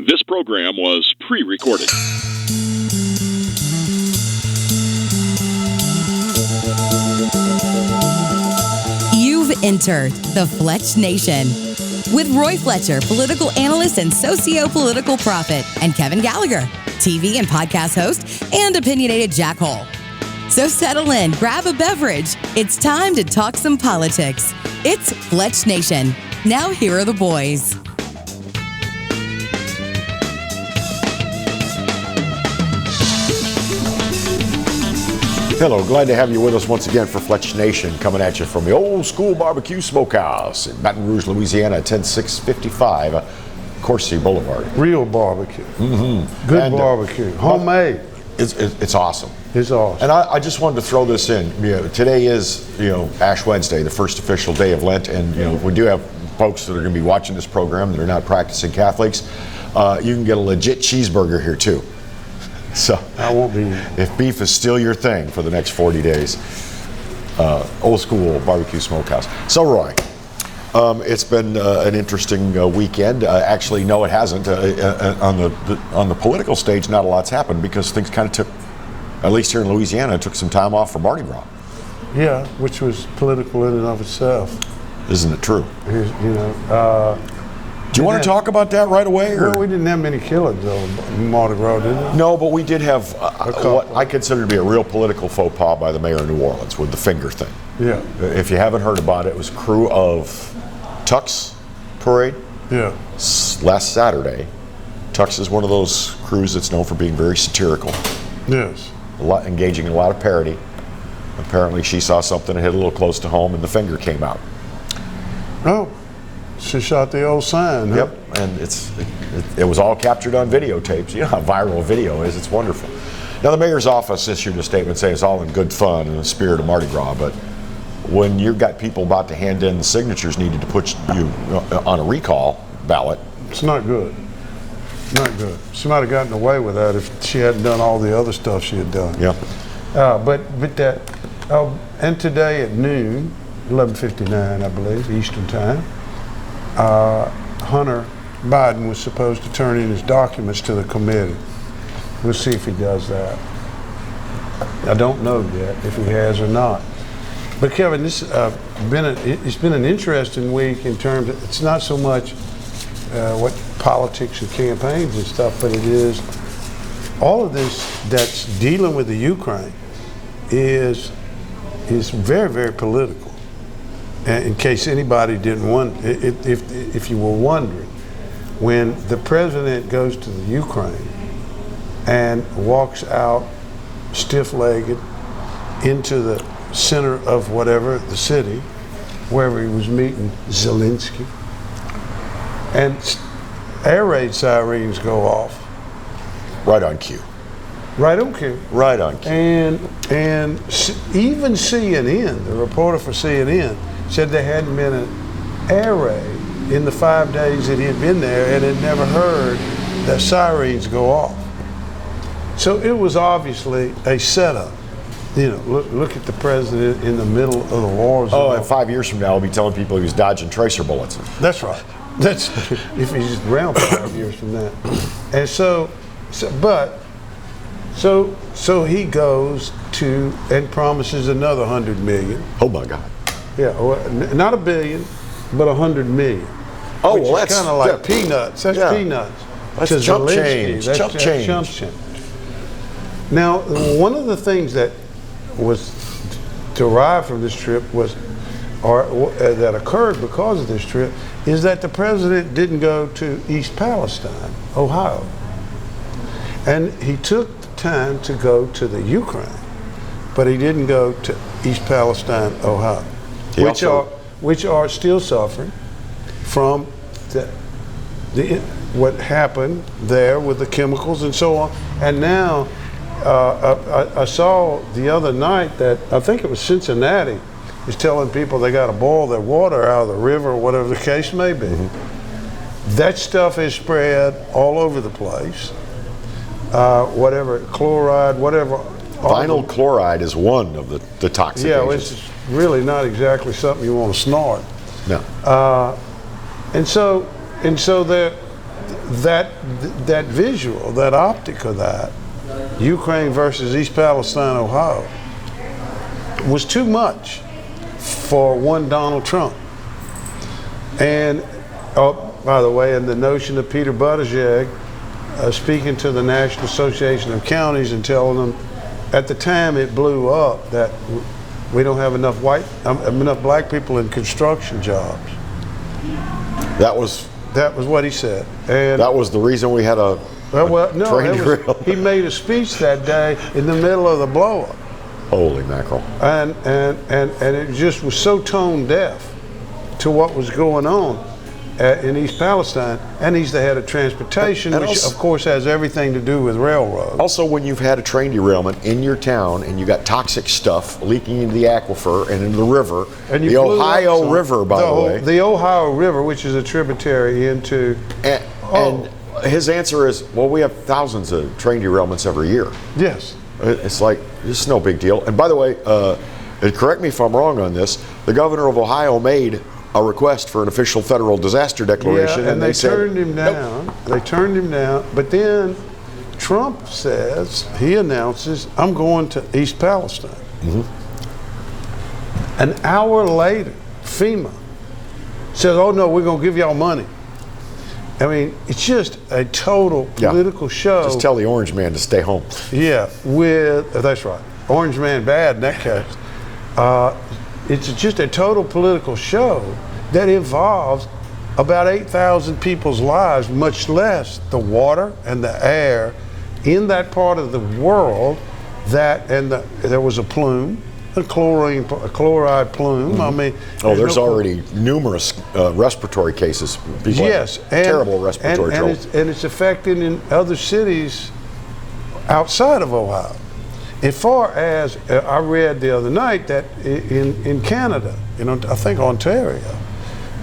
This program was pre-recorded. You've entered the Fletch Nation with Roy Fletcher, political analyst and socio-political prophet, and Kevin Gallagher, TV and podcast host and opinionated jackhole. So settle in, grab a beverage. It's time to talk some politics. It's Fletch Nation. Now here are the boys. Hello, glad to have you with us once again for Fletch Nation, coming at you from the old school barbecue smokehouse in Baton Rouge, Louisiana, 10655 Coursey Boulevard. Real barbecue. Mm-hmm. Good barbecue. Homemade. It's awesome. It's awesome. And I just wanted to throw this in. Today is, Ash Wednesday, the first official day of Lent, and, we do have folks that are going to be watching this program that are not practicing Catholics. You can get a legit cheeseburger here, too. So I won't be. If beef is still your thing for the next 40 days, old school barbecue smokehouse. So Roy, it's been an interesting weekend. Actually, no, it hasn't. On the political stage, not a lot's happened because things kind of took, at least here in Louisiana, took some time off for Mardi Gras. Yeah, which was political in and of itself. Isn't it true? Do you want to talk about that right away? Well, we didn't have many killings on Mardi Gras, did we? No, but we did have what I consider to be a real political faux pas by the mayor of New Orleans with the finger thing. Yeah. If you haven't heard about it, it was a crew of Tux Parade. Yeah. Last Saturday. Tux is one of those crews that's known for being very satirical. Yes. Engaging in a lot of parody. Apparently she saw something that hit a little close to home and the finger came out. Oh. She shot the old sign. Huh? Yep, and it was all captured on videotapes. You know how viral video is, it's wonderful. Now the mayor's office issued a statement saying it's all in good fun in the spirit of Mardi Gras, but when you've got people about to hand in the signatures needed to put you on a recall ballot. It's not good. Not good. She might have gotten away with that if she hadn't done all the other stuff she had done. Yeah. And today at noon, 11:59 I believe, Eastern time, Hunter Biden was supposed to turn in his documents to the committee. We'll see if he does that. I don't know yet if he has or not. But Kevin, this it's been an interesting week in terms of, it's not so much what politics and campaigns and stuff, but it is all of this that's dealing with the Ukraine is very, very political. In case anybody didn't wonder, if you were wondering, when the president goes to the Ukraine and walks out stiff-legged into the center of whatever, the city, wherever he was meeting Zelensky, and air raid sirens go off. Right on cue. Right on cue. Right on cue. And even CNN, the reporter for CNN, said there hadn't been an air raid in the 5 days that he had been there and had never heard the sirens go off. So it was obviously a setup. Look at the president in the middle of the war zone. Oh, and 5 years from now, I'll be telling people he was dodging tracer bullets. That's right. That's if he's around 5 years from that. And so he goes to and promises another 100 million. Oh my God. Yeah, not $1 billion, but 100 million. Oh, which well, is kind of like peanuts. That's peanuts. That's chump change. That's chump change. Now, one of the things that was derived from this trip that occurred because of this trip is that the president didn't go to East Palestine, Ohio, and he took the time to go to the Ukraine, but he didn't go to East Palestine, Ohio. Which are still suffering from what happened there with the chemicals and so on. And now I saw the other night that I think it was Cincinnati is telling people they got to boil their water out of the river or whatever the case may be. Mm-hmm. That stuff is spread all over the place. Whatever chloride, whatever. Vinyl chloride is one of the toxic agents. It's really not exactly something you want to snort. No. And so that visual, that optic of that, Ukraine versus East Palestine, Ohio, was too much for one Donald Trump. And, oh, by the way, and the notion of Peter Buttigieg speaking to the National Association of Counties and telling them, at the time it blew up, that we don't have enough enough black people in construction jobs. That was what he said. And that was the reason we had a train derailment. He made a speech that day in the middle of the blow-up. Holy mackerel. And it just was so tone deaf to what was going on in East Palestine, and he's the head of transportation, which also, of course, has everything to do with railroads. Also, when you've had a train derailment in your town and you got toxic stuff leaking into the aquifer and into the river, and the Ohio River, by the way. The Ohio River, which is a tributary into... And his answer is, well, we have thousands of train derailments every year. Yes. It's like, this is no big deal. And by the way, correct me if I'm wrong on this, the governor of Ohio made a request for an official federal disaster declaration, and they turned him down. Nope. They turned him down. But then Trump he announces, I'm going to East Palestine. Mm-hmm. An hour later, FEMA says, oh no, we're going to give y'all money. I mean, it's just a total political show. Just tell the orange man to stay home. Yeah, that's right. Orange man bad in that case. It's just a total political show that involves about 8,000 people's lives, much less the water and the air in that part of the world. There was a plume, a chloride plume. Mm-hmm. I mean, there's already numerous respiratory cases. Terrible respiratory trouble. And it's affecting in other cities outside of Ohio. As far as I read the other night that in Canada, I think Ontario,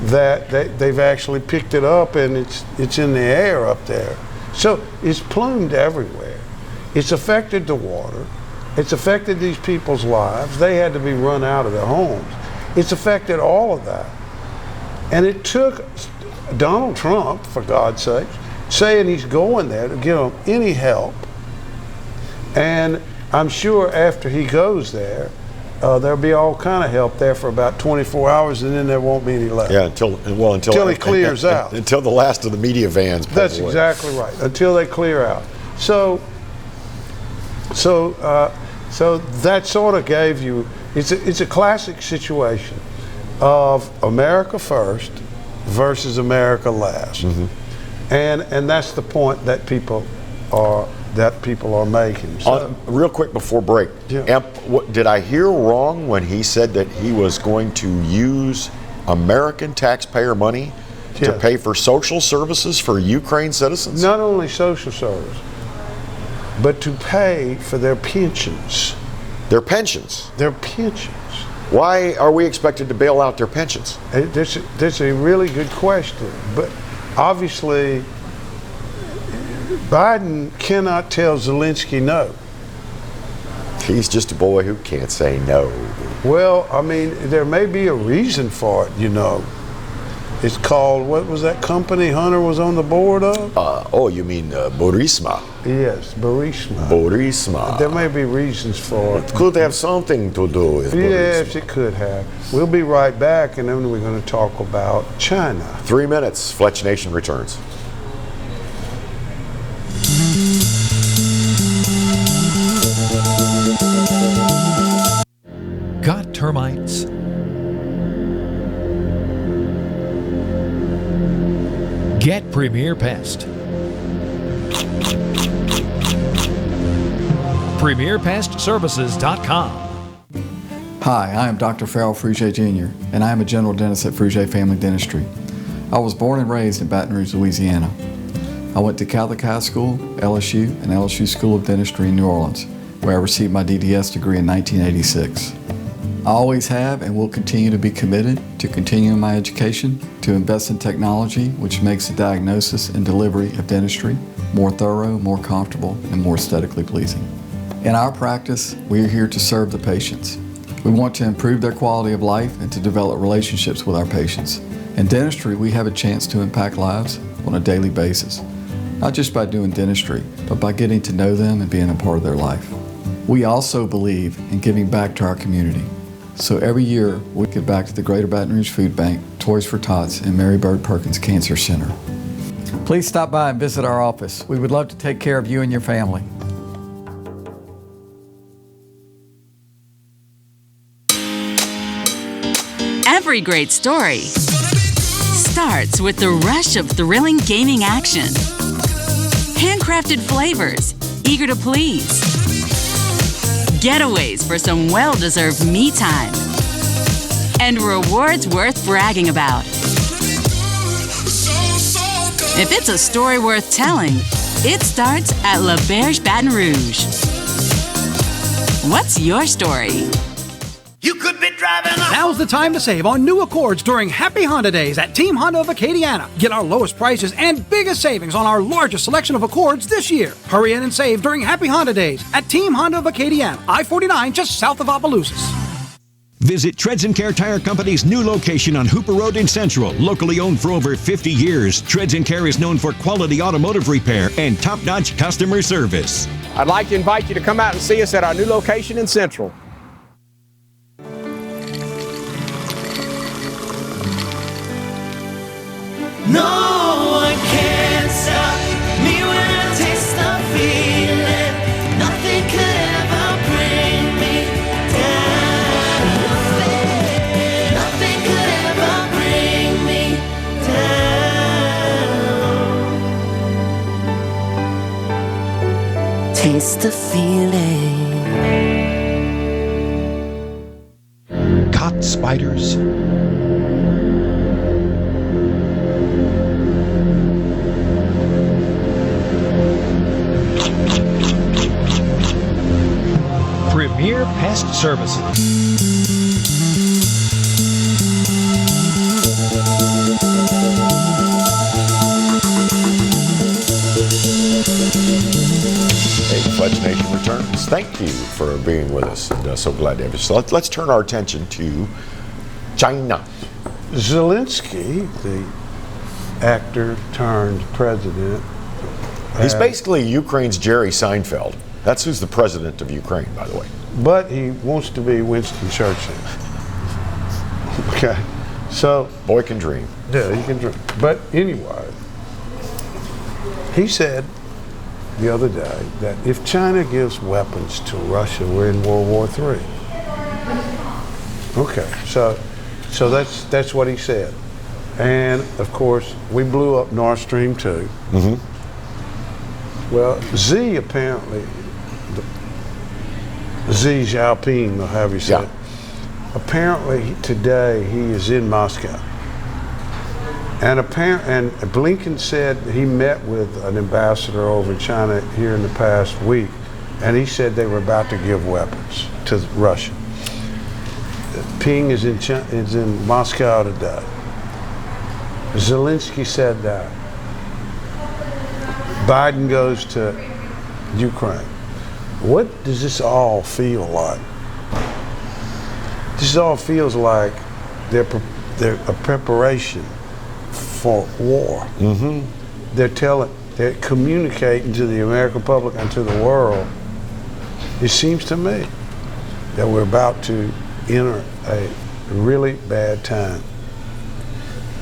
that they've actually picked it up and it's in the air up there. So it's plumed everywhere. It's affected the water. It's affected these people's lives. They had to be run out of their homes. It's affected all of that. And it took Donald Trump, for God's sake, saying he's going there to give them any help. And I'm sure after he goes there, there'll be all kind of help there for about 24 hours, and then there won't be any left. Yeah, until he clears out. Until the last of the media vans. That's exactly right. Until they clear out. So that sort of gave you. It's a classic situation of America first versus America last, and that's the point that people are making. So, real quick before break, did I hear wrong when he said that he was going to use American taxpayer money to pay for social services for Ukraine citizens? Not only social service, but to pay for their pensions. Their pensions? Their pensions. Why are we expected to bail out their pensions? That's a really good question, but obviously Biden cannot tell Zelensky no. He's just a boy who can't say no. Well, I mean, there may be a reason for it, It's called, what was that company Hunter was on the board of? You mean Burisma? Yes, Burisma. Burisma. There may be reasons for it. It could have something to do with Burisma. Yes, it could have. We'll be right back, and then we're going to talk about China. 3 minutes, Fletch Nation returns. Got termites? Get Premier Pest. PremierPestServices.com. Hi, I am Dr. Farrell Frugier Jr., and I am a general dentist at Frugier Family Dentistry. I was born and raised in Baton Rouge, Louisiana. I went to Catholic High School, LSU, and LSU School of Dentistry in New Orleans, where I received my DDS degree in 1986. I always have and will continue to be committed to continuing my education, to invest in technology which makes the diagnosis and delivery of dentistry more thorough, more comfortable, and more aesthetically pleasing. In our practice, we are here to serve the patients. We want to improve their quality of life and to develop relationships with our patients. In dentistry, we have a chance to impact lives on a daily basis, not just by doing dentistry, but by getting to know them and being a part of their life. We also believe in giving back to our community. So every year, we give back to the Greater Baton Rouge Food Bank, Toys for Tots, and Mary Bird Perkins Cancer Center. Please stop by and visit our office. We would love to take care of you and your family. Every great story starts with the rush of thrilling gaming action. Handcrafted flavors, eager to please. Getaways for some well-deserved me time. And rewards worth bragging about. If it's a story worth telling, it starts at La Berge Baton Rouge. What's your story? You could be driving a... Now's the time to save on new Accords during Happy Honda Days at Team Honda of Acadiana. Get our lowest prices and biggest savings on our largest selection of Accords this year. Hurry in and save during Happy Honda Days at Team Honda of Acadiana, I-49 just south of Opelousas. Visit Treads & Care Tire Company's new location on Hooper Road in Central. Locally owned for over 50 years, Treads & Care is known for quality automotive repair and top-notch customer service. I'd like to invite you to come out and see us at our new location in Central. No one can stop me when I taste the feeling. Nothing could ever bring me down. Nothing could ever bring me down. Taste the feeling. Caught spiders. Premier Pest Services. Hey, Fletch Nation returns. Thank you for being with us. And, so glad to have you. So let's turn our attention to China. Zelensky, the actor turned president. He's basically Ukraine's Jerry Seinfeld. That's who's the president of Ukraine, by the way. But he wants to be Winston Churchill. Okay, so boy can dream. Yeah, he can dream. But anyway, he said the other day that if China gives weapons to Russia, we're in World War III. Okay, so that's what he said, and of course we blew up Nord Stream 2. Mm-hmm. Well, Xi apparently. Xi Jinping, or however you say it. Apparently today he is in Moscow. And Blinken said he met with an ambassador over in China here in the past week, and he said they were about to give weapons to Russia. Ping is in Moscow today. Zelensky said that. Biden goes to Ukraine. What does this all feel like? This all feels like they're a preparation for war. Mm-hmm. They're communicating to the American public and to the world. It seems to me that we're about to enter a really bad time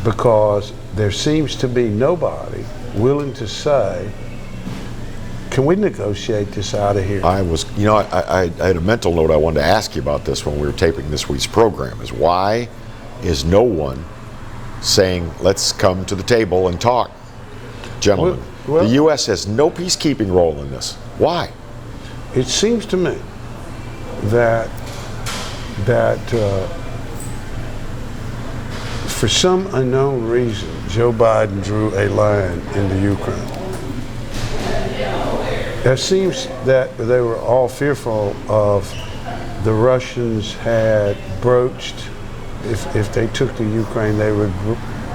because there seems to be nobody willing to say, can we negotiate this out of here? I had a mental note I wanted to ask you about this when we were taping this week's program, is why is no one saying, let's come to the table and talk? Gentlemen, the U.S. has no peacekeeping role in this. Why? It seems to me that for some unknown reason, Joe Biden drew a line into Ukraine. It seems that they were all fearful of the Russians had broached, if they took the Ukraine, they would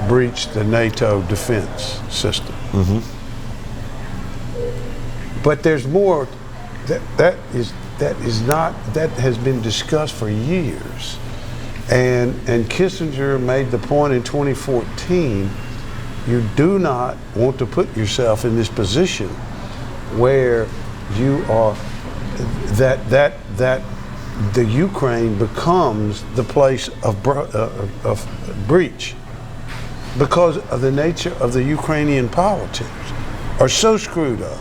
breach the NATO defense system. Mm-hmm. But there's more. That has been discussed for years, and Kissinger made the point in 2014 You do not want to put yourself in this position where you are that the Ukraine becomes the place of breach because of the nature of the Ukrainian politics are so screwed up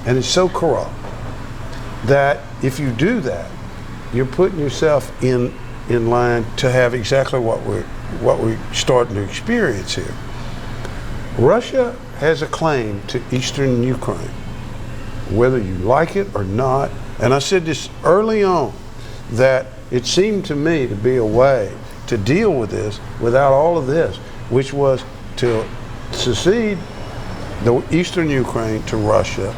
and it's so corrupt that if you do that, you're putting yourself in line to have exactly what we're starting to experience here. Russia has a claim to eastern Ukraine, whether you like it or not. And I said this early on, that it seemed to me to be a way to deal with this without all of this, which was to secede the eastern Ukraine to Russia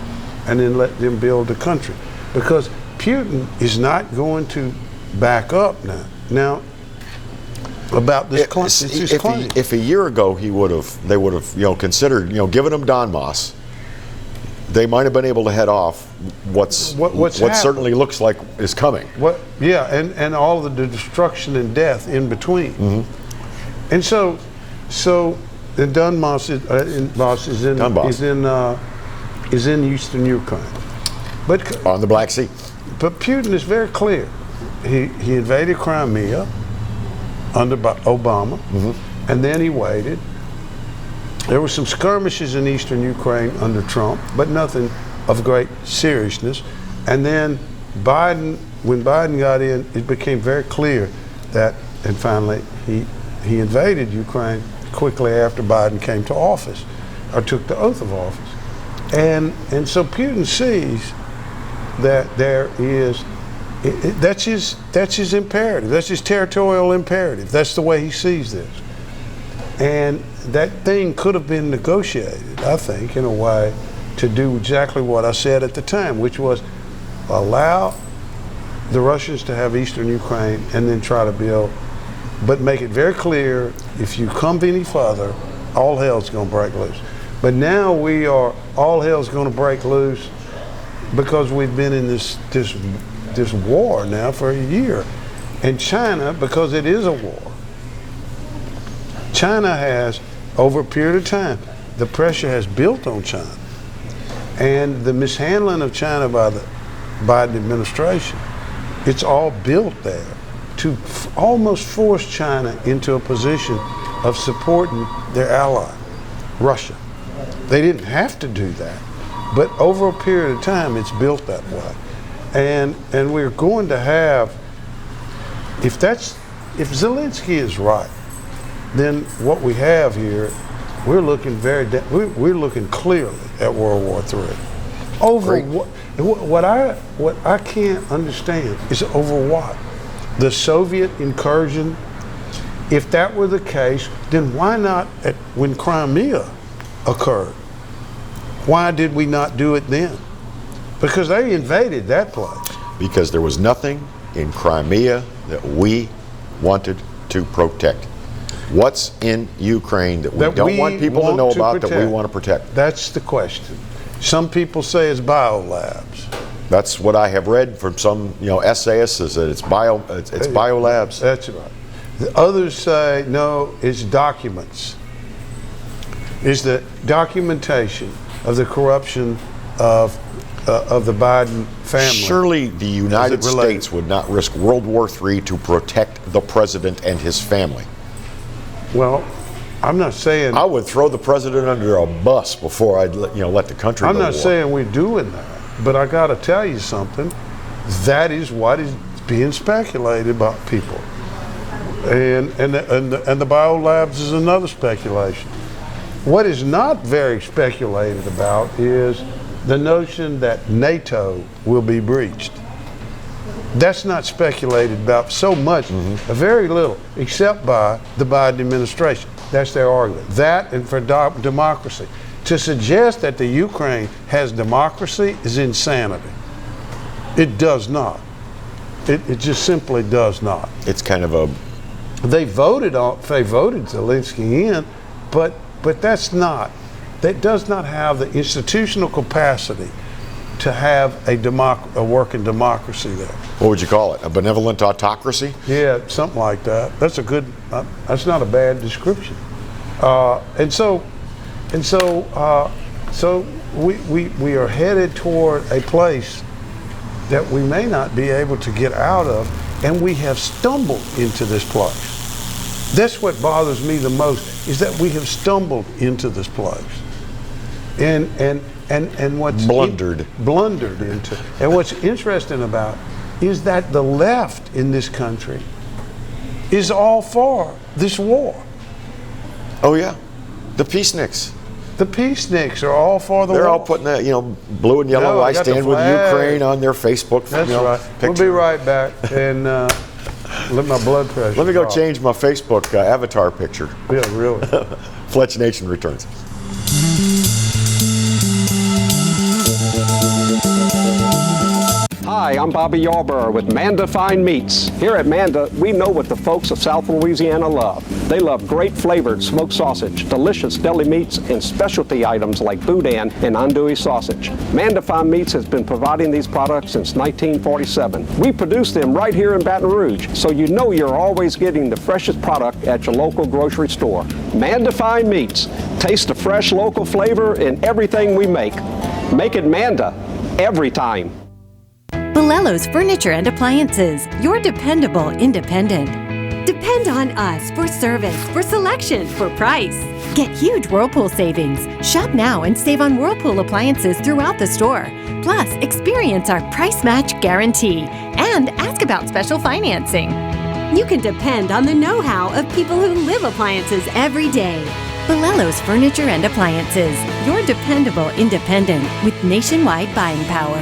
and then let them build the country. Because Putin is not going to back up now about this claim. If a year ago they would have considered giving them Donbass, they might have been able to head off what certainly looks like is coming. And all of the destruction and death in between. Mm-hmm. And so the Donbass is in eastern Ukraine, but on the Black Sea. But Putin is very clear. He invaded Crimea under Obama, mm-hmm. and then he waited. There were some skirmishes in eastern Ukraine under Trump, but nothing of great seriousness. And then when Biden got in, it became very clear that, and finally he invaded Ukraine quickly after Biden came to office, or took the oath of office. And so Putin sees that there is, that's his imperative, that's his territorial imperative, that's the way he sees this. And that thing could have been negotiated, I think, in a way to do exactly what I said at the time, which was allow the Russians to have eastern Ukraine and then try to build, but make it very clear, if you come any further, all hell's going to break loose. But now all hell's going to break loose because we've been in this war now for a year. And China, because it is a war, China has, over a period of time, the pressure has built on China. And the mishandling of China by the Biden administration, it's all built there to almost force China into a position of supporting their ally, Russia. They didn't have to do that, but over a period of time, it's built that way. And we're going to have, if Zelensky is right, then what we have here, we're looking we're looking clearly at World War III. Over what I can't understand is over what? The Soviet incursion. If that were the case, then why not when Crimea occurred? Why did we not do it then? Because they invaded that place. Because there was nothing in Crimea that we wanted to protect. What's in Ukraine that we don't want people to know about that we want to protect? That's the question. Some people say it's biolabs. That's what I have read from some essayists, is that it's biolabs. That's right. The others say no, it's documents. It's the documentation of the corruption of the Biden family. Surely the United States would not risk World War III to protect the president and his family. Well, I'm not saying I would throw the president under a bus before I'd let the country go to war. I'm not saying we're doing that, but I got to tell you something. That is what is being speculated about people, and the biolabs is another speculation. What is not very speculated about is the notion that NATO will be breached. That's not speculated about so much, very little, except by the Biden administration. That's their argument. That and for democracy. To suggest that the Ukraine has democracy is insanity. It does not. It just simply does not. It's kind of a... They voted Zelensky in, but that does not have the institutional capacity to have a working democracy there. What would you call it? A benevolent autocracy? Yeah, something like that. That's not a bad description. And so And so we are headed toward a place that we may not be able to get out of, and we have stumbled into this place. That's what bothers me the most, is that we have stumbled into this place. And what's blundered into. And what's interesting about is that the left in this country is all for this war. Oh yeah, the peaceniks. The peaceniks are all for the war. They're all putting that, blue and yellow, I stand with Ukraine on their Facebook. That's right. Picture. We'll be right back and let my blood pressure. Let me go change my Facebook avatar picture. Yeah, really. Fletch Nation returns. Hi, I'm Bobby Yarborough with Manda Fine Meats. Here at Manda, we know what the folks of South Louisiana love. They love great flavored smoked sausage, delicious deli meats, and specialty items like boudin and andouille sausage. Manda Fine Meats has been providing these products since 1947. We produce them right here in Baton Rouge, so you know you're always getting the freshest product at your local grocery store. Manda Fine Meats. Taste the fresh local flavor in everything we make. Make it Manda every time. Bolello's Furniture and Appliances, your dependable independent. Depend on us for service, for selection, for price. Get huge Whirlpool savings. Shop now and save on Whirlpool appliances throughout the store. Plus, experience our price match guarantee and ask about special financing. You can depend on the know-how of people who live appliances every day. Bolello's Furniture and Appliances, your dependable independent with nationwide buying power.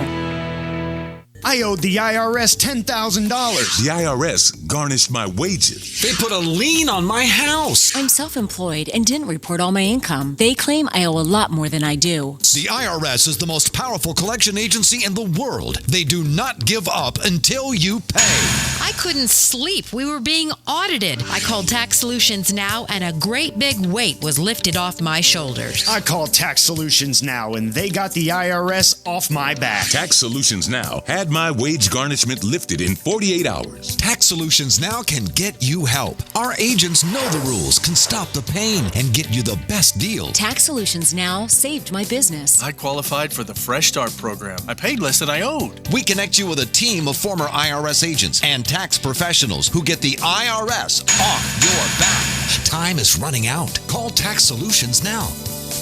I owed the IRS $10,000. The IRS garnished my wages. They put a lien on my house. I'm self-employed and didn't report all my income. They claim I owe a lot more than I do. The IRS is the most powerful collection agency in the world. They do not give up until you pay. I couldn't sleep. We were being audited. I called Tax Solutions Now, and a great big weight was lifted off my shoulders. I called Tax Solutions Now, and they got the IRS off my back. Tax Solutions Now had my wage garnishment lifted in 48 hours. Tax Solutions Now can get you help. Our agents know the rules, can stop the pain, and get you the best deal. Tax Solutions Now saved my business. I qualified for the Fresh Start program. I paid less than I owed. We connect you with a team of former IRS agents and tax professionals who get the IRS off your back. Time is running out. Call Tax Solutions now.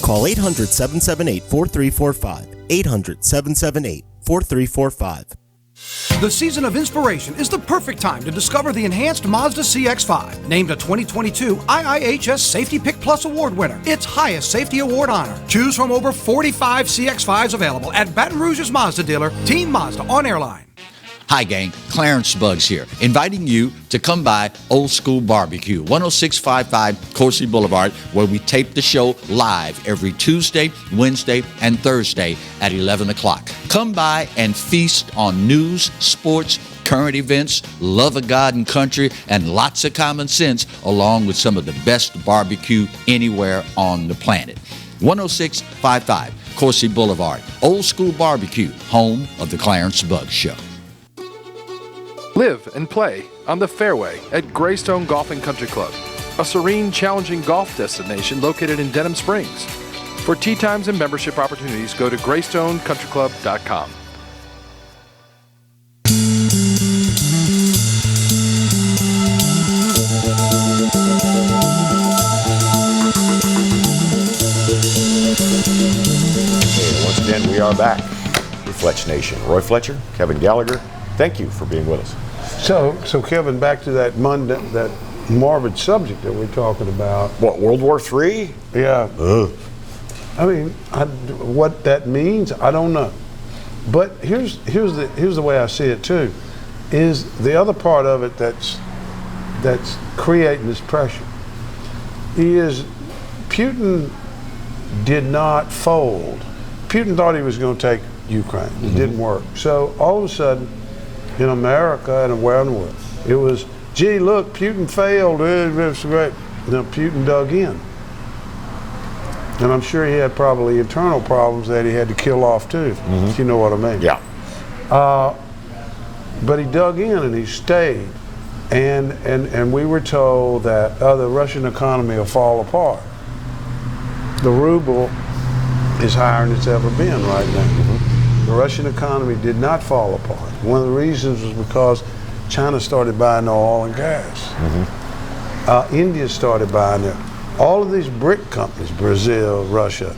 Call 800-778-4345. 800-778-4345. The season of inspiration is the perfect time to discover the enhanced Mazda CX-5, named a 2022 IIHS Safety Pick Plus Award winner, its highest safety award honor. Choose from over 45 CX-5s available at Baton Rouge's Mazda dealer, Team Mazda on Airline. Hi gang, Clarence Buggs here, inviting you to come by Old School Barbecue, 10655 Coursey Boulevard, where we tape the show live every Tuesday, Wednesday, and Thursday at 11 o'clock. Come by and feast on news, sports, current events, love of God and country, and lots of common sense, along with some of the best barbecue anywhere on the planet. 10655 Coursey Boulevard, Old School Barbecue, home of the Clarence Buggs Show. Live and play on the fairway at Greystone Golf and Country Club, a serene, challenging golf destination located in Denham Springs. For tee times and membership opportunities, go to greystonecountryclub.com. Once again, we are back with Fletch Nation. Roy Fletcher, Kevin Gallagher, thank you for being with us. So Kevin, back to that morbid subject that we're talking about. What, World War III? Yeah. Ugh. I mean, what that means, I don't know. But here's the way I see it too, is the other part of it that's creating this pressure is Putin did not fold. Putin thought he was going to take Ukraine. It didn't work. So all of a sudden, in America and around the world, it was, gee, look, Putin failed. It was great. Now Putin dug in. And I'm sure he had probably internal problems that he had to kill off too, if you know what I mean. Yeah. But he dug in and he stayed. And we were told that the Russian economy will fall apart. the ruble is higher than it's ever been right now. The Russian economy did not fall apart. One of the reasons was because China started buying oil and gas. India started buying it. All of these BRIC companies, Brazil, Russia,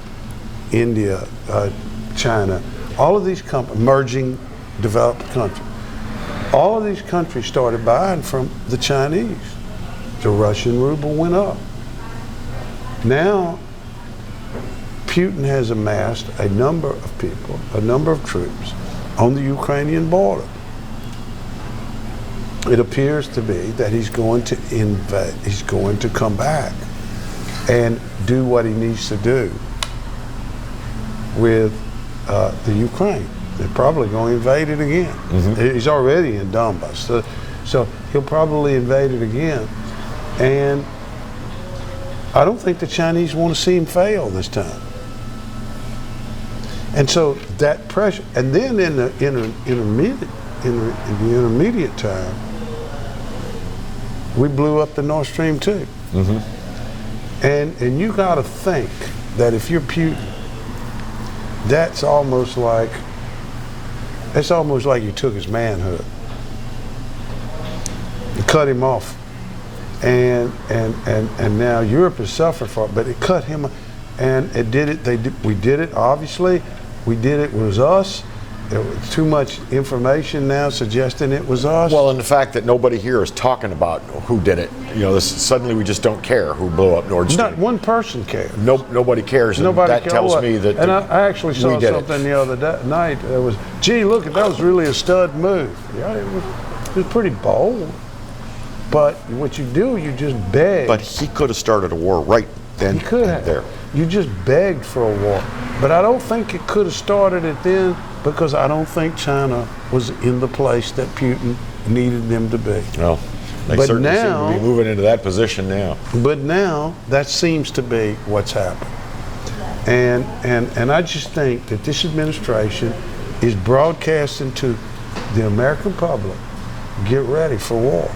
India, China, all of these companies, emerging developed countries, all of these countries started buying from the Chinese. The Russian ruble went up. Now, Putin has amassed a number of people, a number of troops on the Ukrainian border. It appears to be that he's going to invade, he's going to come back and do what he needs to do with the Ukraine. They're probably going to invade it again. He's already in Donbass, so he'll probably invade it again. And I don't think the Chinese want to see him fail this time. And so that pressure, and then in the intermediate time, we blew up the Nord Stream 2. And you got to think that if you're Putin, that's almost like you took his manhood, you cut him off, and now Europe has suffered for it, but it cut him, and it did it. We did it. Obviously, we did it. It was us. There was too much information now suggesting it was us. Well, and the fact that nobody here is talking about who did it. You know, suddenly we just don't care who blew up Nord Stream. Not one person cares. Nobody cares. And that tells me that. And I actually saw something the other night. It was, gee, look, that was really a stud move. Yeah, it was pretty bold. But what you do, you just beg. But he could have started a war right then. He could have. There. You just begged for a war. But I don't think it could have started it then, because I don't think China was in the place that Putin needed them to be. Well, they certainly seem to be moving into that position now. But now that seems to be what's happened. And I just think that this administration is broadcasting to the American public, get ready for war.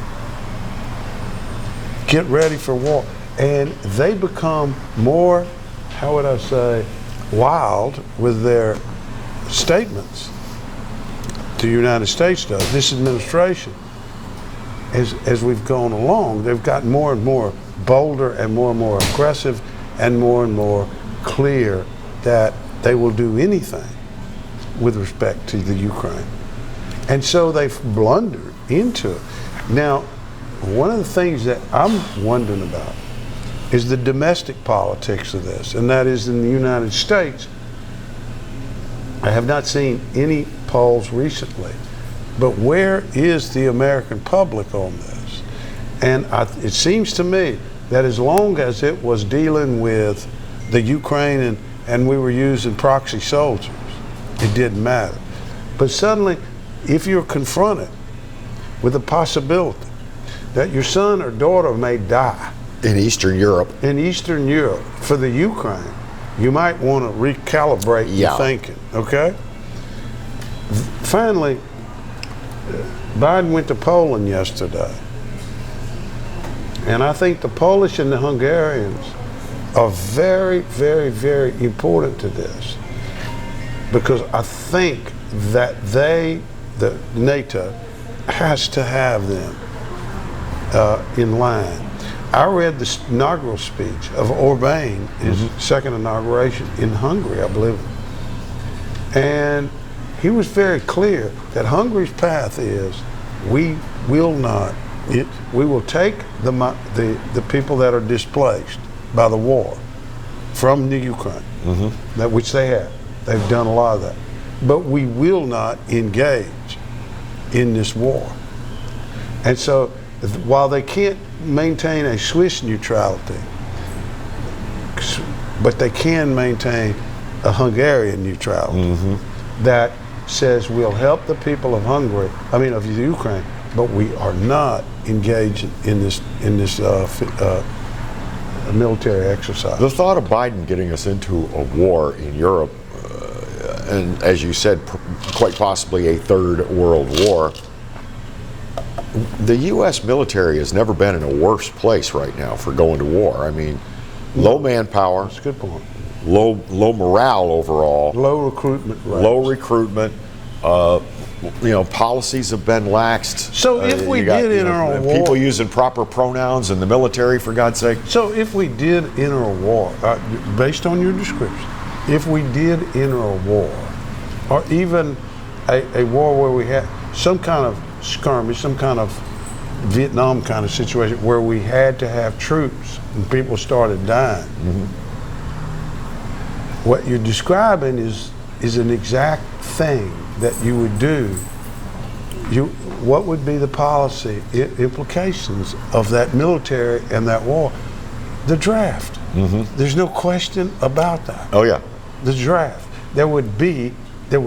Get ready for war. And they become more, how would I say, wild with their statements. The United States does, this administration. As we've gone along, they've gotten more and more bolder and more aggressive and more clear that they will do anything with respect to the Ukraine. And so they've blundered into it. Now, one of the things that I'm wondering about is the domestic politics of this, and that is in the United States. I have not seen any polls recently, but where is the American public on this? And it seems to me that as long as it was dealing with the Ukraine and we were using proxy soldiers, it didn't matter. But suddenly, if you're confronted with the possibility that your son or daughter may die in Eastern Europe for the Ukraine, you might want to recalibrate your thinking, okay? Finally, Biden went to Poland yesterday. And I think the Polish and the Hungarians are very, very, very important to this. Because I think that the NATO, has to have them in line. I read the inaugural speech of Orbán, his second inauguration in Hungary, I believe. And he was very clear that Hungary's path is we will take the people that are displaced by the war from the Ukraine, which they have. They've done a lot of that. But we will not engage in this war. And so while they can't maintain a Swiss neutrality, but they can maintain a Hungarian neutrality that says we'll help the people of of the Ukraine, but we are not engaged in this military exercise. The thought of Biden getting us into a war in Europe, and as you said, quite possibly a third world war. The U.S. military has never been in a worse place right now for going to war. I mean, low manpower. That's a good point. low morale overall, low recruitment rates. low recruitment. Policies have been laxed. So if we did enter a war, people using proper pronouns in the military, for God's sake. So if we did enter a war, based on your description, if we did enter a war, or even a war where we had some kind of skirmish, some kind of Vietnam kind of situation where we had to have troops and people started dying, what you're describing is an exact thing that you would do. What would be the policy implications of that military and that war? The draft. There's no question about that. Oh yeah. The draft. There would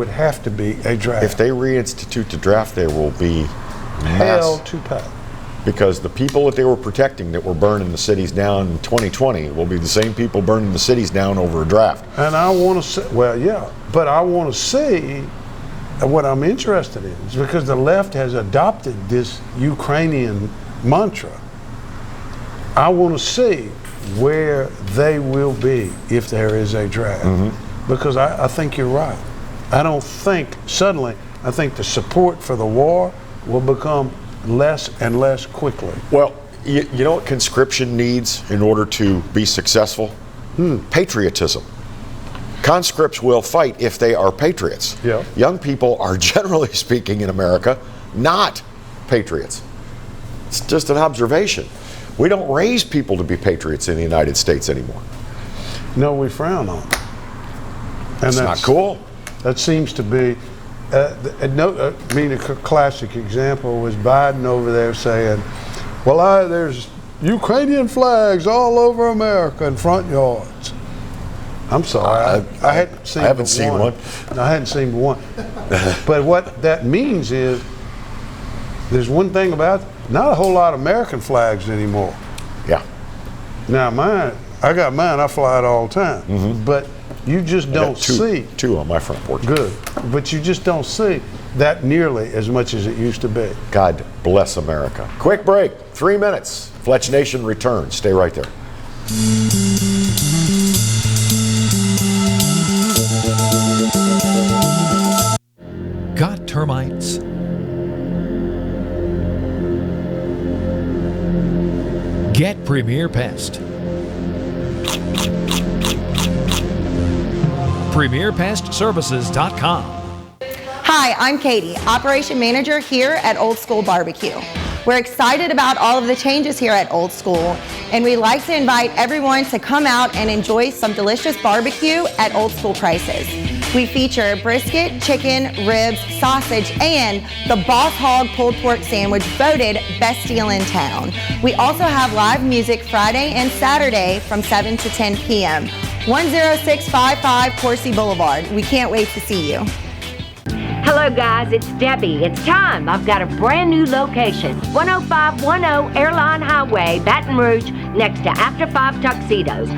have to be a draft. If they reinstitute the draft, there will be hell to pay. Because the people that they were protecting that were burning the cities down in 2020 will be the same people burning the cities down over a draft. And I want to say, well, yeah, but I want to see what I'm interested in is because the left has adopted this Ukrainian mantra. I want to see where they will be if there is a draft. Because I think you're right. I don't think suddenly, I think the support for the war will become less and less quickly. Well, you know what conscription needs in order to be successful? Patriotism. Conscripts will fight if they are patriots. Yeah. Young people are, generally speaking, in America, not patriots. It's just an observation. We don't raise people to be patriots in the United States anymore. No, we frown on it. And that's not cool. That seems to be, a classic example was Biden over there saying, well, there's Ukrainian flags all over America in front yards. I'm sorry, I hadn't seen one. No, I hadn't seen one. But what that means is, there's one thing about it, not a whole lot of American flags anymore. Yeah. Now I got mine, I fly it all the time. But you just don't see. Two on my front porch. Good. But you just don't see that nearly as much as it used to be. God bless America. Quick break, 3 minutes. Fletch Nation returns. Stay right there. Got termites? Get Premier Pest. PremierPestServices.com. Hi, I'm Katie, Operation Manager here at Old School Barbecue. We're excited about all of the changes here at Old School, and we'd like to invite everyone to come out and enjoy some delicious barbecue at Old School prices. We feature brisket, chicken, ribs, sausage, and the Boss Hog pulled pork sandwich voted best deal in town. We also have live music Friday and Saturday from 7 to 10 p.m. 10655 Coursey Boulevard. We can't wait to see you. Hello guys, it's Debbie. It's time. I've got a brand new location. 10510 Airline Highway, Baton Rouge, next to After 5 Tuxedos.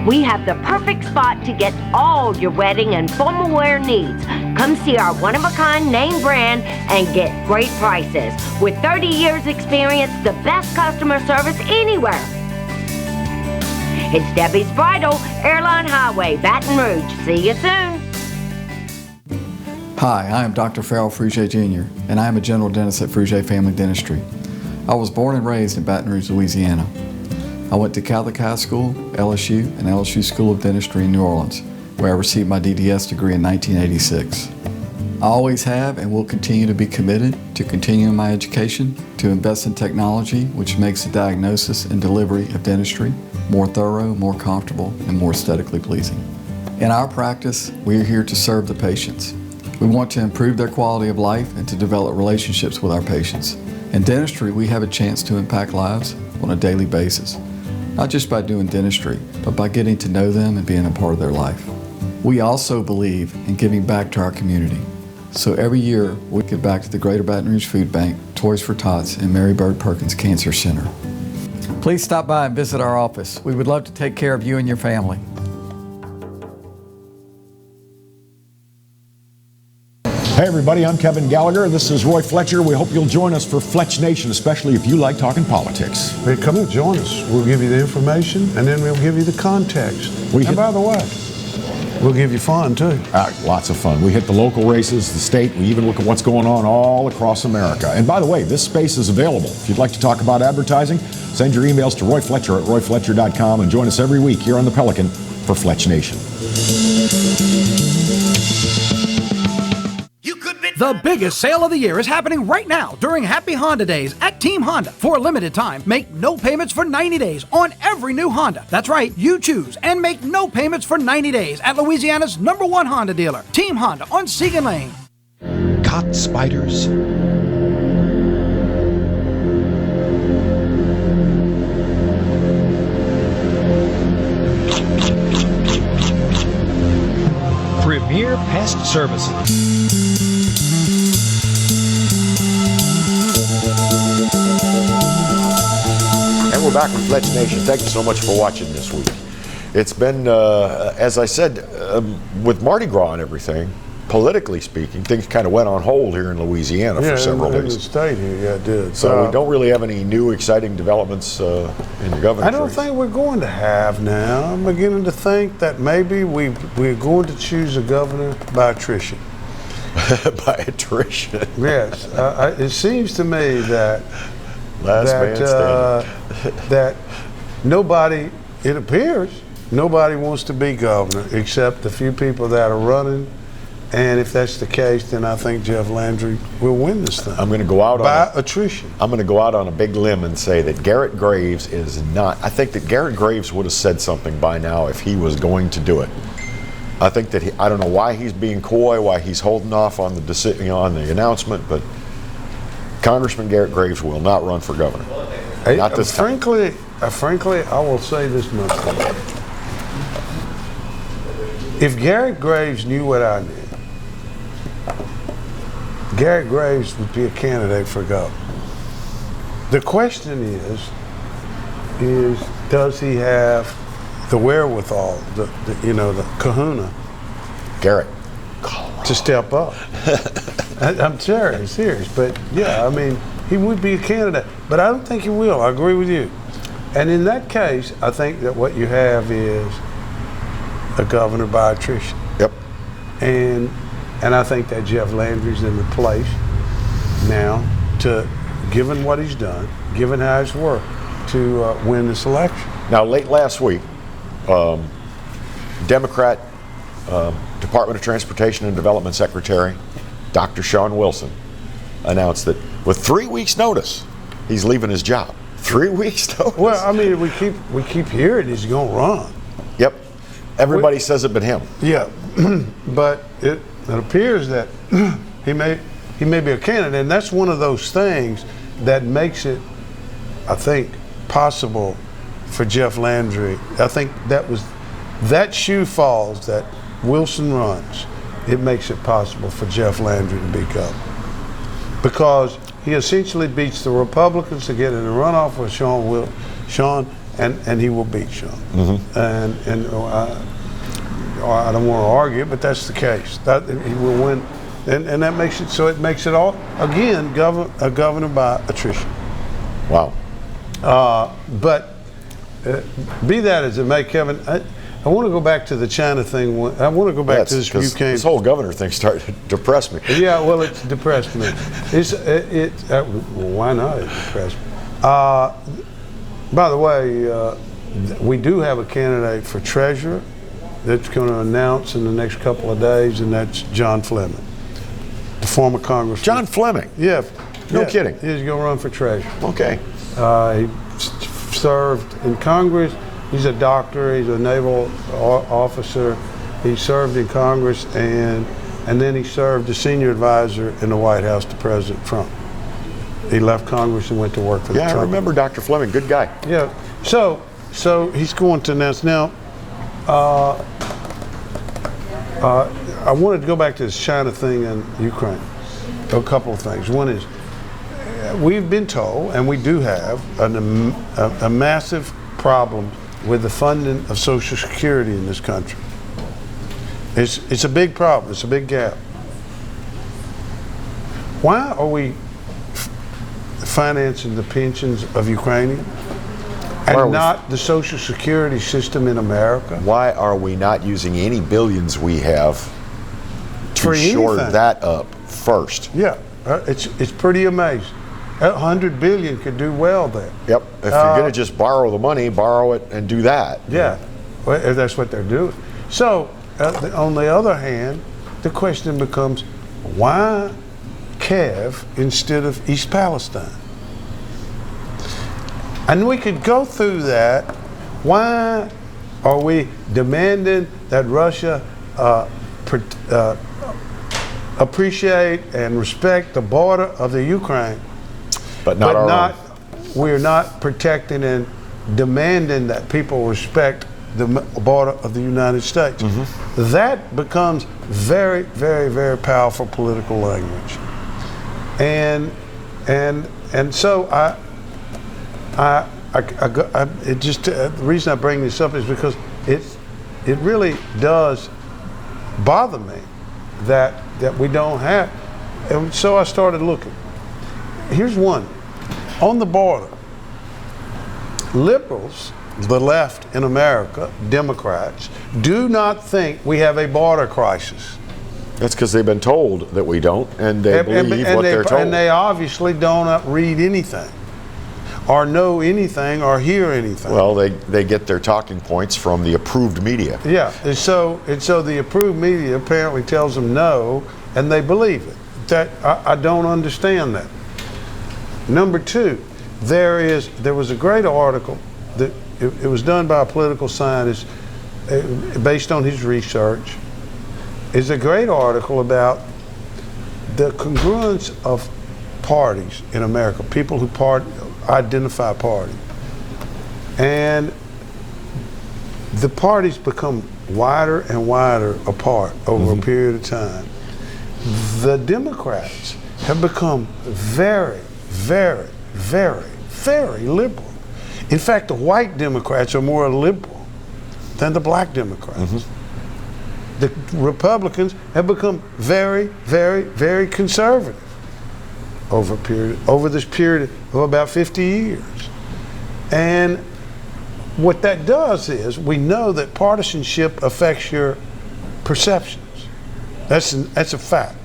We have the perfect spot to get all your wedding and formal wear needs. Come see our one-of-a-kind name brand and get great prices. With 30 years experience, the best customer service anywhere. It's Debbie's Bridal, Airline Highway, Baton Rouge. See you soon. Hi, I am Dr. Farrell Frugier Jr., and I am a general dentist at Frugier Family Dentistry. I was born and raised in Baton Rouge, Louisiana. I went to Gallagher High School, LSU, and LSU School of Dentistry in New Orleans, where I received my DDS degree in 1986. I always have and will continue to be committed to continuing my education, to invest in technology which makes the diagnosis and delivery of dentistry more thorough, more comfortable, and more aesthetically pleasing. In our practice, we are here to serve the patients. We want to improve their quality of life and to develop relationships with our patients. In dentistry, we have a chance to impact lives on a daily basis, not just by doing dentistry, but by getting to know them and being a part of their life. We also believe in giving back to our community. So every year, we give back to the Greater Baton Rouge Food Bank, Toys for Tots, and Mary Bird Perkins Cancer Center. Please stop by and visit our office. We would love to take care of you and your family. Hey everybody, I'm Kevin Gallagher. This is Roy Fletcher. We hope you'll join us for Fletch Nation, especially if you like talking politics. Hey, come and join us. We'll give you the information, and then we'll give you the context. And by the way, we'll give you fun too. Lots of fun. We hit the local races, the state. We even look at what's going on all across America. And by the way, this space is available. If you'd like to talk about advertising, send your emails to Roy Fletcher at royfletcher.com and join us every week here on the Pelican for Fletch Nation. The biggest sale of the year is happening right now during Happy Honda Days at Team Honda. For a limited time, make no payments for 90 days on every new Honda. That's right, you choose and make no payments for 90 days at Louisiana's #1 Honda dealer, Team Honda on Segan Lane. Caught spiders? Premier Pest Services. And we're back with Fletch Nation. Thank you so much for watching this week. It's been, as I said, with Mardi Gras and everything, politically speaking, things kind of went on hold here in Louisiana for several days. In the state here, yeah, it did. So we don't really have any new exciting developments in the governor's I don't race. think we're going to have now. I'm beginning to think that maybe we're going to choose a governor by attrition. By attrition? Yes. It seems to me that that nobody, it appears, nobody wants to be governor except the few people that are running. And if that's the case, then I think Jeff Landry will win this thing. I'm going to go out by attrition. I'm going to go out on a big limb and say that Garrett Graves is not. I think that Garrett Graves would have said something by now if he was going to do it. I think that I don't know why he's being coy, why he's holding off on the on the announcement, but Congressman Garrett Graves will not run for governor. Not this time. Frankly, I will say this much. If Garrett Graves knew what I knew, Garrett Graves would be a candidate for governor. The question is does he have the wherewithal, the kahuna, Garrett, to step up? I'm serious, but yeah, I mean, he would be a candidate, but I don't think he will. I agree with you. And in that case, I think that what you have is a governor by attrition. Yep. And I think that Jeff Landry's in the place now to, given what he's done, given how he's worked, to win this election. Now, late last week, Democrat Department of Transportation and Development Secretary Dr. Sean Wilson announced that with 3 weeks' notice, he's leaving his job. 3 weeks' notice. Well, I mean, we keep hearing he's going to run. Yep. Everybody says it but him. Yeah, but it appears that he may be a candidate, and that's one of those things that makes it, I think, possible for Jeff Landry. I think that shoe falls, that Wilson runs. It makes it possible for Jeff Landry to be governor, because he essentially beats the Republicans to get in a runoff with Sean, and he will beat Sean. Mm-hmm. And I don't want to argue, but that's the case. That he will win, and that makes it so. It makes it all again a governor by attrition. Wow. But be that as it may, Kevin, I want to go back to the China thing. I want to go back to this. This whole governor thing started to depress me. Yeah, well, it's depressed me. Why not? It depressed me. By the way, we do have a candidate for treasurer that's going to announce in the next couple of days, and that's John Fleming, the former congressman. John Fleming? Yeah. No kidding. He's going to run for treasurer. Okay. He served in Congress. He's a doctor. He's a naval officer. He served in Congress, and then he served as senior advisor in the White House to President Trump. He left Congress and went to work for the Trump. I remember Dr. Fleming. Good guy. Yeah. So he's going to announce now. I wanted to go back to this China thing in Ukraine. A couple of things. One is, we've been told, and we do have, a massive problem with the funding of Social Security in this country. It's a big problem. It's a big gap. Why are we financing the pensions of Ukrainians and not the Social Security system in America? Why are we not using any billions we have to For shore anything. that up first? Yeah, it's pretty amazing. $100 billion could do well there. Yep. If you're going to just borrow the money, borrow it and do that. Yeah, well, that's what they're doing. So, on the other hand, the question becomes, why Kiev instead of East Palestine? And we could go through that. Why are we demanding that Russia appreciate and respect the border of the Ukraine, but not our own? We're not protecting and demanding that people respect the border of the United States? That becomes very, very, very powerful political language. And so the reason I bring this up is because it really does bother me that we don't have. And so I started looking. Here's one. On the border, liberals, the left in America, Democrats, do not think we have a border crisis. That's because they've been told that we don't, and they believe what they're told. And they obviously don't read anything, or know anything, or hear anything. Well, they get their talking points from the approved media. Yeah, and so the approved media apparently tells them no, and they believe it. That I don't understand that. Number two, there was a great article that it was done by a political scientist based on his research. It's a great article about the congruence of parties in America, people who identify party. And the parties become wider and wider apart over a period of time. The Democrats have become very, very, very, very liberal. In fact, the white Democrats are more liberal than the black Democrats. The Republicans have become very, very, very conservative over this period of about 50 years. And what that does is we know that partisanship affects your perceptions. That's a fact.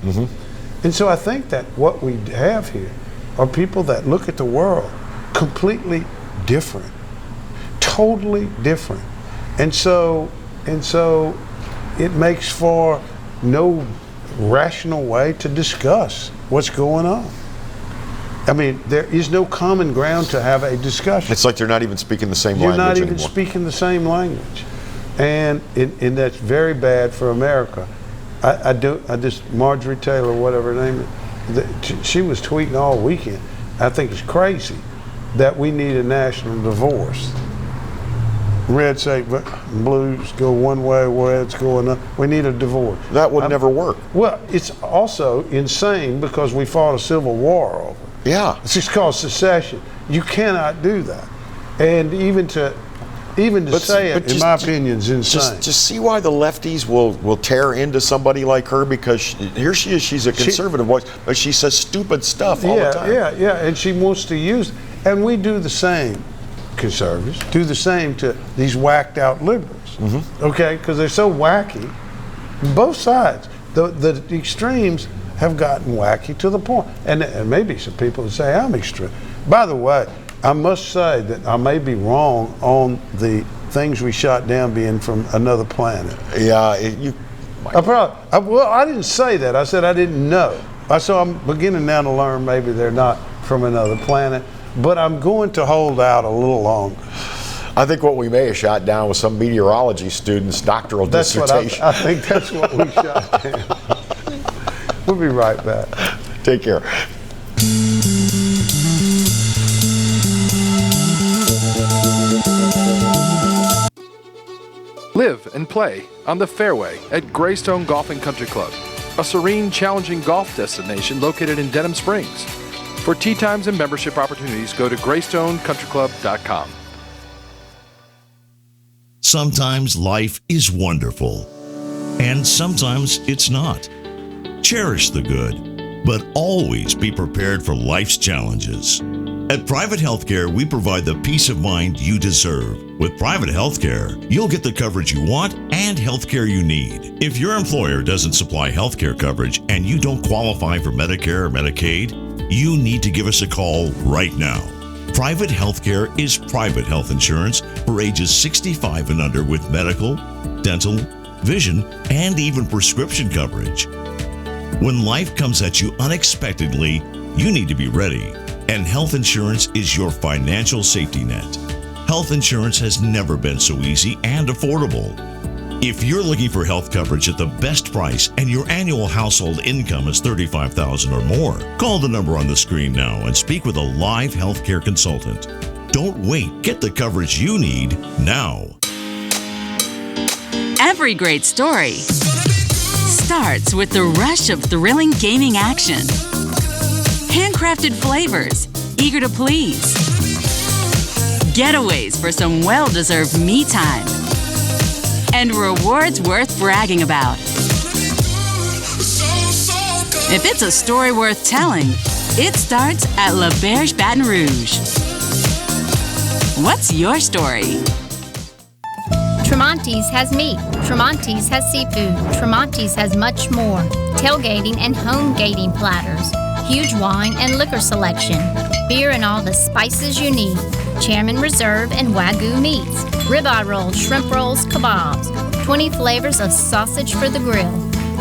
And so I think that what we have here are people that look at the world completely different, totally different. And so it makes for no rational way to discuss what's going on. I mean, there is no common ground to have a discussion. It's like they're not even speaking the same You're language not even anymore. speaking the same language. And that's very bad for America. Marjorie Taylor, whatever her name is, she was tweeting all weekend. I think it's crazy that we need a national divorce. Reds say blues go one way, reds go another. We need a divorce. That would never work. Well, it's also insane because we fought a civil war over it. Yeah. It's just called secession. You cannot do that. And even to say it, in my opinion, is insane. Just see why the lefties will tear into somebody like her, because here she is, she's a conservative voice, but she says stupid stuff all the time. Yeah, and she wants to use it. And we do the same, conservatives, do the same to these whacked out liberals, okay? Because they're so wacky, both sides. The extremes have gotten wacky to the point, and maybe some people would say I'm extreme. By the way, I must say that I may be wrong on the things we shot down being from another planet. Yeah, I didn't say that. I said I didn't know. So I'm beginning now to learn maybe they're not from another planet, but I'm going to hold out a little longer. I think what we may have shot down was some meteorology student's doctoral dissertation. I think that's what we shot down. We'll be right back. Take care. Live and play on the fairway at Greystone Golf and Country Club, a serene, challenging golf destination located in Denham Springs. For tee times and membership opportunities, go to GreystoneCountryClub.com. Sometimes life is wonderful, and sometimes it's not. Cherish the good. but always be prepared for life's challenges. At Private Healthcare, we provide the peace of mind you deserve. With private healthcare, you'll get the coverage you want and healthcare you need. If your employer doesn't supply healthcare coverage and you don't qualify for Medicare or Medicaid, you need to give us a call right now. Private healthcare is private health insurance for ages 65 and under with medical, dental, vision, and even prescription coverage. When life comes at you unexpectedly, you need to be ready. And health insurance is your financial safety net. Health insurance has never been so easy and affordable. If you're looking for health coverage at the best price and your annual household income is $35,000 or more, call the number on the screen now and speak with a live healthcare consultant. Don't wait. Get the coverage you need now. Every great story starts with the rush of thrilling gaming action. Handcrafted flavors, eager to please. Getaways for some well-deserved me time. And rewards worth bragging about. If it's a story worth telling, it starts at La Berge Baton Rouge. What's your story? Tremonti's has meat. Tremonti's has seafood. Tremonti's has much more. Tailgating and home gating platters. Huge wine and liquor selection. Beer and all the spices you need. Chairman Reserve and Wagyu meats. Ribeye rolls, shrimp rolls, kebabs. 20 flavors of sausage for the grill.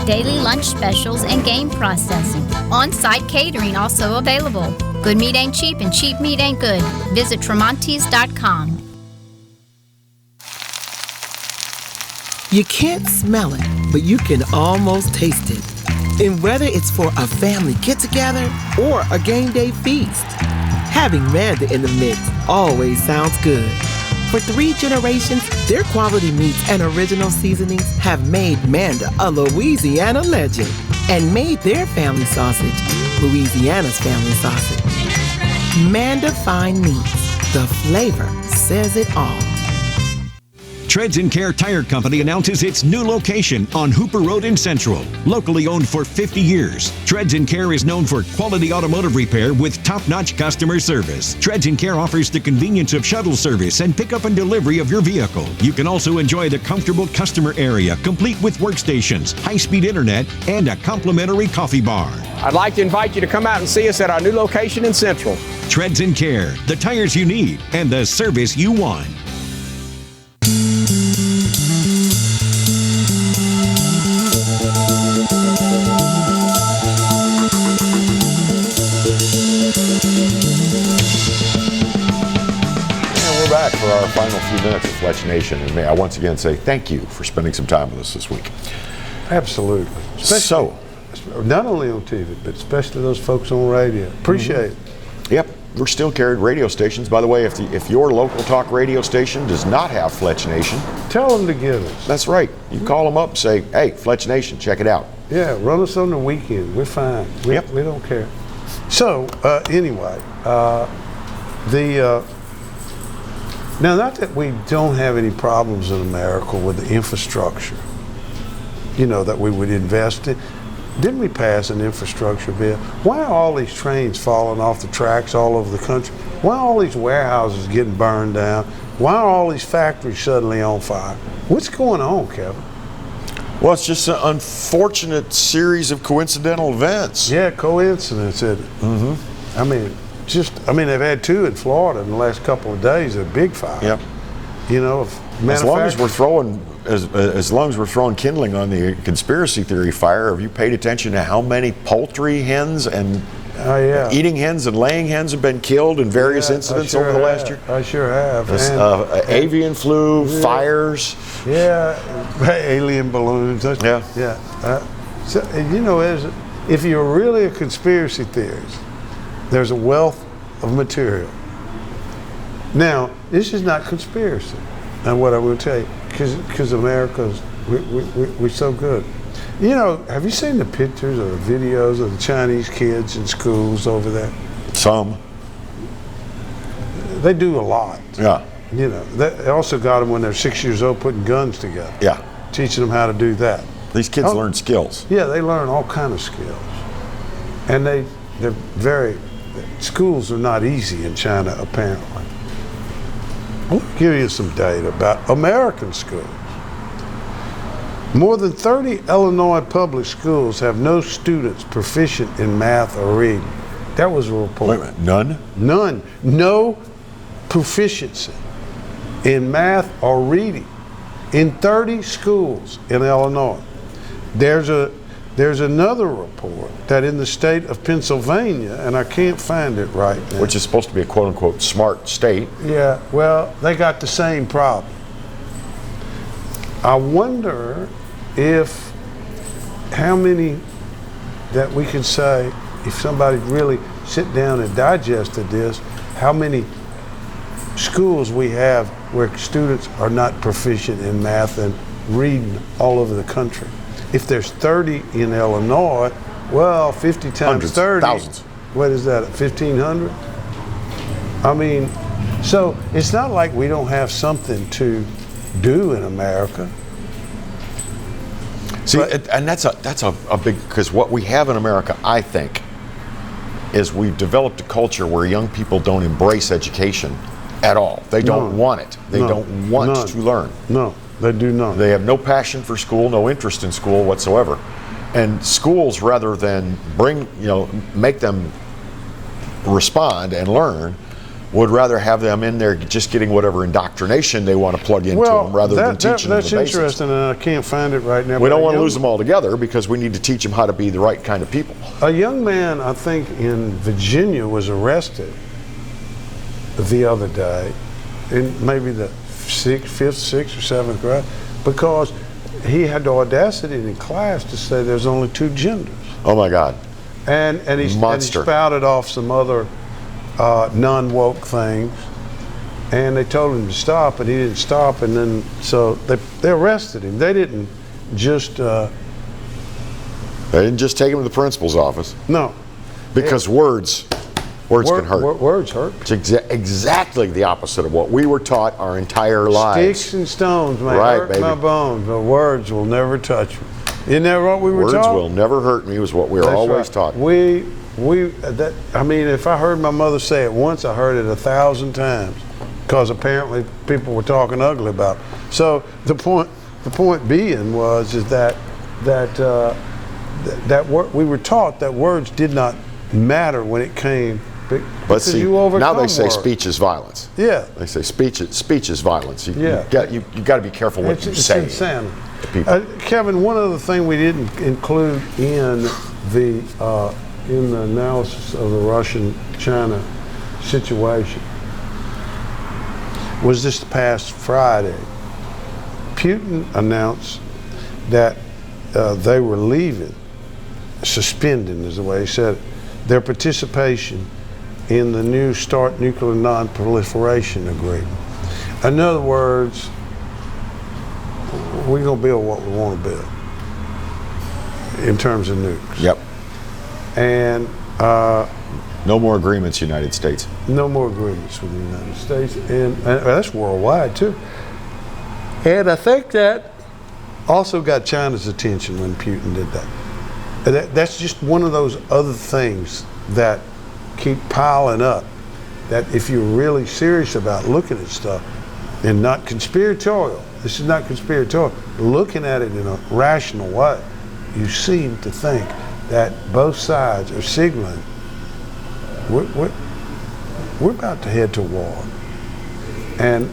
Daily lunch specials and game processing. On-site catering also available. Good meat ain't cheap and cheap meat ain't good. Visit Tremonti's.com. You can't smell it, but you can almost taste it. And whether it's for a family get-together or a game day feast, having Manda in the mix always sounds good. For 3 generations, their quality meats and original seasonings have made Manda a Louisiana legend and made their family sausage Louisiana's family sausage. Manda Fine Meats. The flavor says it all. Treads & Care Tire Company announces its new location on Hooper Road in Central. Locally owned for 50 years, Treads & Care is known for quality automotive repair with top-notch customer service. Treads & Care offers the convenience of shuttle service and pickup and delivery of your vehicle. You can also enjoy the comfortable customer area, complete with workstations, high-speed internet, and a complimentary coffee bar. I'd like to invite you to come out and see us at our new location in Central. Treads & Care, the tires you need and the service you want. Back for our final few minutes of Fletch Nation, and may I once again say thank you for spending some time with us this week. Absolutely. So, not only on TV, but especially those folks on radio. Appreciate it. Yep, we're still carried radio stations. By the way, if your local talk radio station does not have Fletch Nation, tell them to get us. That's right. You call them up and say, hey, Fletch Nation, check it out. Yeah, run us on the weekend. We're fine. We don't care. So, anyway, now, not that we don't have any problems in America with the infrastructure, that we would invest in. Didn't we pass an infrastructure bill? Why are all these trains falling off the tracks all over the country? Why are all these warehouses getting burned down? Why are all these factories suddenly on fire? What's going on, Kevin? Well, it's just an unfortunate series of coincidental events. Yeah, coincidence, isn't it? Mm-hmm. They've had 2 in Florida in the last couple of days. A big fire. Yep. As long as we're throwing kindling on the conspiracy theory fire, have you paid attention to how many poultry hens and eating hens and laying hens have been killed in various incidents over the last year? I sure have. Avian flu, fires. Yeah, alien balloons. Yeah. If you're really a conspiracy theorist, there's a wealth of material. Now, this is not conspiracy. And what I will tell you, because America's, we're so good. Have you seen the pictures or the videos of the Chinese kids in schools over there? Some. They do a lot. Yeah. They also got them when they're 6 years old putting guns together. Yeah. Teaching them how to do that. These kids learn skills. Yeah, they learn all kind of skills. And schools are not easy in China, apparently. I'll give you some data about American schools. More than 30 Illinois public schools have no students proficient in math or reading. That was a report. Wait a minute, none? None. No proficiency in math or reading in 30 schools in Illinois. There's another report that in the state of Pennsylvania, and I can't find it right now. Which is supposed to be a quote-unquote smart state. Yeah, well, they got the same problem. I wonder how many that we can say, if somebody really sit down and digested this, how many schools we have where students are not proficient in math and reading all over the country. If there's 30 in Illinois, well, 50 times Hundreds, 30. thousands. What is that, 1,500? I mean, so it's not like we don't have something to do in America. See, and that's a big, because what we have in America, I think, is we've developed a culture where young people don't embrace education at all. They don't want it. They don't want to learn. No, they do not. They have no passion for school, no interest in school whatsoever. And schools, rather than make them respond and learn, would rather have them in there just getting whatever indoctrination they want to plug into them rather than teaching them the basics. That's interesting, and I can't find it right now. We don't want to lose them altogether because we need to teach them how to be the right kind of people. A young man, I think, in Virginia was arrested the other day, in maybe the fifth, sixth, or seventh grade, because he had the audacity in class to say there's only two genders. Oh my God! And he spouted off some other non-woke things, and they told him to stop, and he didn't stop, and then so they arrested him. They didn't just take him to the principal's office. No, because words can hurt. Words hurt. It's exactly the opposite of what we were taught our entire lives. Sticks and stones may hurt my bones, but words will never touch me. Isn't that what we were taught? Words will never hurt me was what we were always taught. I mean, if I heard my mother say it once, I heard it 1,000 times, because apparently people were talking ugly about it. So the point being is that we were taught that words did not matter when it came. But see, now they say speech is violence. Yeah. They say speech is violence. You got to be careful what you say. It's insanity. To people. Kevin, one other thing we didn't include in the analysis of the Russian-China situation was this past Friday. Putin announced that they were leaving, suspending is the way he said it, their participation in the new START nuclear non-proliferation agreement. In other words, we're going to build what we want to build in terms of nukes. Yep. And no more agreements, United States. No more agreements with the United States, and that's worldwide too. And I think that also got China's attention when Putin did that. That's just one of those other things that keep piling up. That if you're really serious about looking at stuff, and not conspiratorial, this is not conspiratorial, looking at it in a rational way, you seem to think that both sides are signaling we're about to head to war, and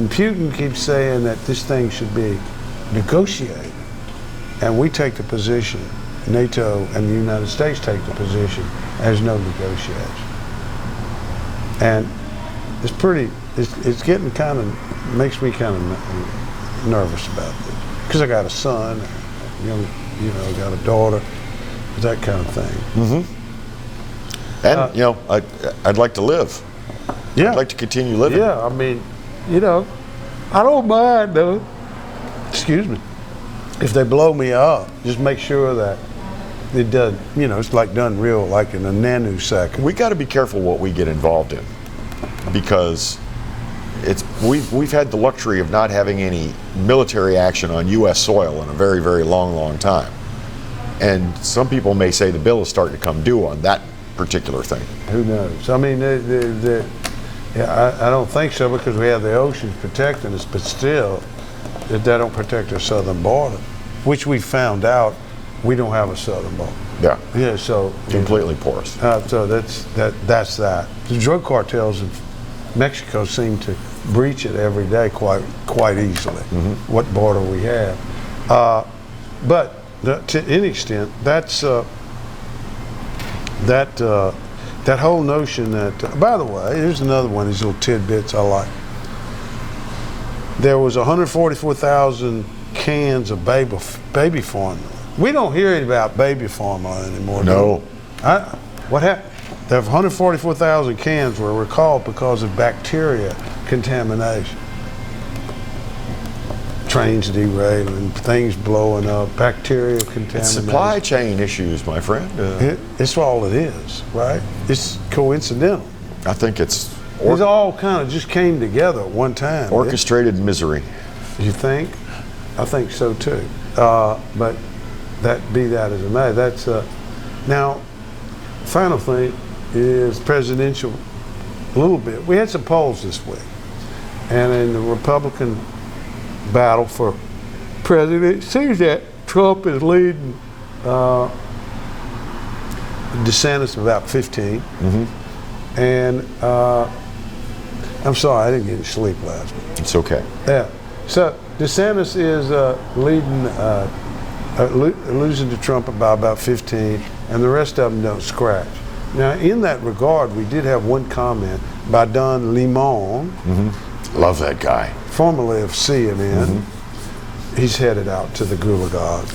Putin keeps saying that this thing should be negotiated, and we take the position, NATO and the United States take the position, there's no negotiation, and it's getting kind of, makes me kind of nervous about this, because I got a son, got a daughter, that kind of thing. Mm-hmm. And I'd like to live. Yeah, I'd like to continue living. Yeah, I mean, I don't mind though. Excuse me. If they blow me up, just make sure that it does. It's like done real, like in a nanosecond. We got to be careful what we get involved in, because we've had the luxury of not having any military action on U.S. soil in a very, very long time. And some people may say the bill is starting to come due on that particular thing. Who knows? I mean, I don't think so, because we have the oceans protecting us, but still, they don't protect our southern border, which we found out we don't have a southern border. Yeah. Yeah. So completely porous. So that's that. The drug cartels in Mexico seem to breach it every day quite easily. What border we have, but to any extent, that's that whole notion that. By the way, here's another one of these little tidbits I like. There was 144,000 cans of baby formula. We don't hear about baby formula anymore. No. What happened? There were 144,000 cans were recalled because of bacteria contamination. Trains derailing, things blowing up, bacteria contamination. It's supply chain issues, my friend. It's all it is, right? It's coincidental. I think it's all kind of just came together at one time. Orchestrated misery. You think? I think so too. But that as it may. That's now. Final thing is presidential. A little bit. We had some polls this week, and in the Republican battle for president, it seems that Trump is leading DeSantis about 15. And I'm sorry, I didn't get any sleep last night. It's okay. Yeah. So DeSantis is losing to Trump by about 15, and the rest of them don't scratch. Now, in that regard, we did have one comment by Don Lemon. Love that guy. Formerly of CNN. He's headed out to the Gulag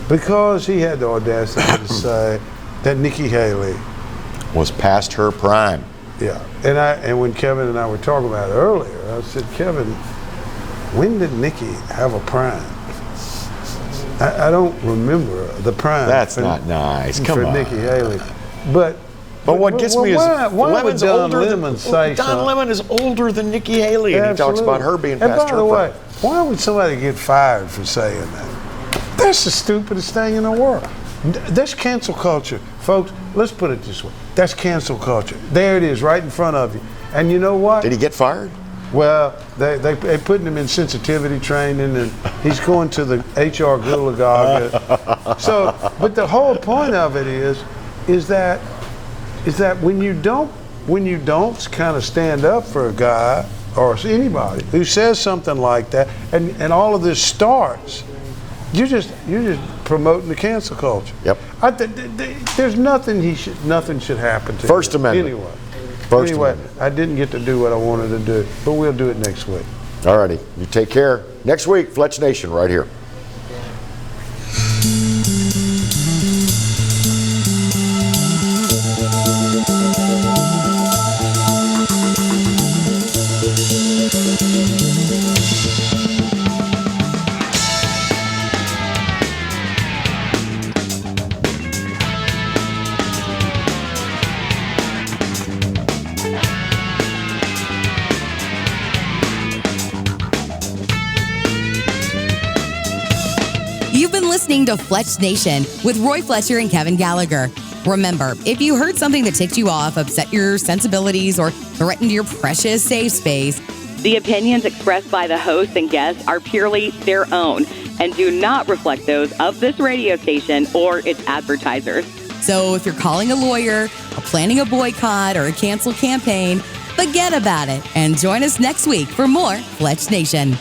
because he had the audacity to say that Nikki Haley was past her prime. Yeah, and when Kevin and I were talking about it earlier, I said, Kevin, when did Nikki have a prime? I don't remember the prime. That's not nice. Come for on, Nikki Haley. But what gets me is why Lemon's would Don older Lemon say Don something? Lemon is older than Nikki Haley, and he talks about her being past her prime. And by the way, prime. why would somebody get fired for saying that? That's the stupidest thing in the world. That's cancel culture. Folks, let's put it this way. That's cancel culture. There it is, right in front of you. And you know what? Did he get fired? Well, they're putting him in sensitivity training, and he's going to the HR Gulag. So, but the whole point of it is that when you don't kind of stand up for a guy or anybody who says something like that, and all of this starts, you're just promoting the cancel culture. Yep. There's nothing should happen to First him. Amendment. Anyway. First Amendment. I didn't get to do what I wanted to do, but we'll do it next week. All righty. You take care. Next week, Fletch Nation right here. You've been listening to Fletch Nation with Roy Fletcher and Kevin Gallagher. Remember, if you heard something that ticked you off, upset your sensibilities, or threatened your precious safe space, the opinions expressed by the hosts and guests are purely their own and do not reflect those of this radio station or its advertisers. So if you're calling a lawyer, or planning a boycott, or a cancel campaign, forget about it and join us next week for more Fletch Nation.